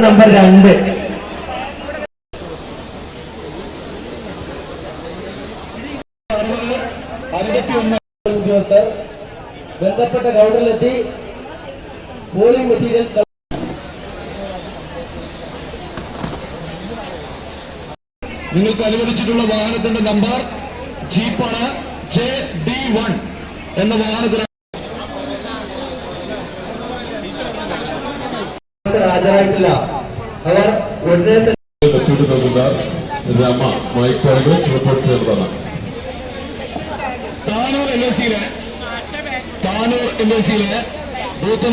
Number 2. ഉദ്യോഗസ്ഥർ ബന്ധപ്പെട്ട കൗണ്ടറിലെത്തി polling materials നിങ്ങൾക്ക് അനുവദിച്ചിട്ടുള്ള വാഹനത്തിന്റെ നമ്പർ ജീപ്പാണ് JD1 എന്ന വാഹനത്തിന് ഹാജരായിട്ടില്ല. അവർ ഉടനെ രമ മൈക്കോട് റിപ്പോർട്ട് ചെയ്തതാണ്. താനൂർ LAC-യിലെ ബൂത്ത്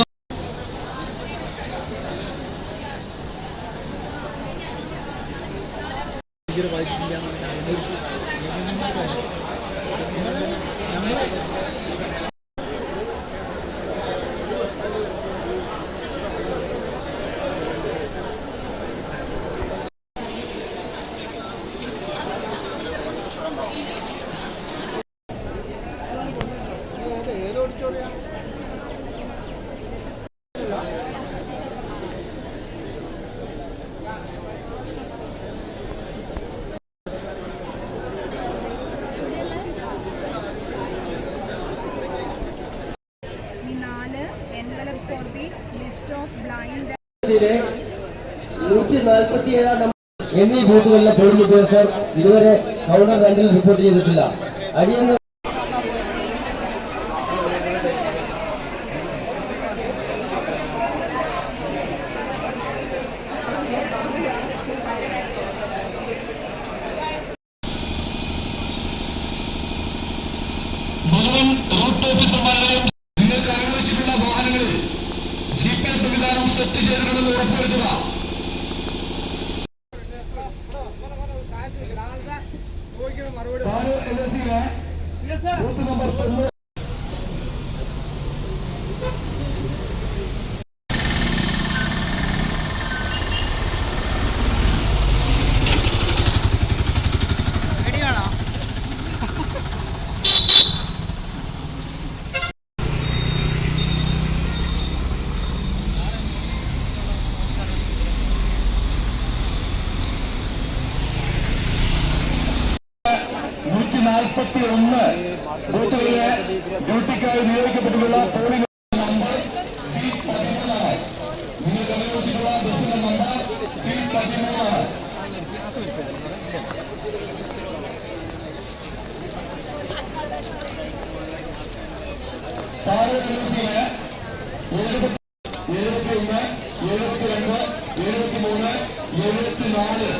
എന്നീ ബൂത്തുകളിലെ പോളിംഗ് ഉദ്യോഗസ്ഥർ ഇതുവരെ കൗണ്ടർ 2-ൽ റിപ്പോർട്ട് ചെയ്തിട്ടില്ല. അടിയന്തര മുഴുവൻ റൂട്ട് ഓഫീസർമാരെയും നിങ്ങൾക്ക് അനുവദിച്ചിട്ടുള്ള വാഹനങ്ങളിൽ GPS സംവിധാനം സെറ്റ് ചെയ്തിട്ടുണ്ടെന്ന് ഉറപ്പുവരുത്തുക. Booth number 9. ബൂത്തുകളിലെ ഡ്യൂട്ടിക്കായി നിയോഗിക്കപ്പെട്ടിട്ടുള്ള പോളിംഗ് നമ്പർ D13. നിങ്ങൾക്ക് അനുവദിച്ചിട്ടുള്ള ബസിന്റെ നമ്പർ D13. താഴെ LAC-യിലെ 71, 72, 73, 74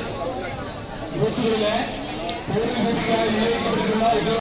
ബൂത്തുകളിലെ പോളിംഗ് ഡ്യൂട്ടിക്കായി നിയോഗിക്കപ്പെട്ടിട്ടുള്ള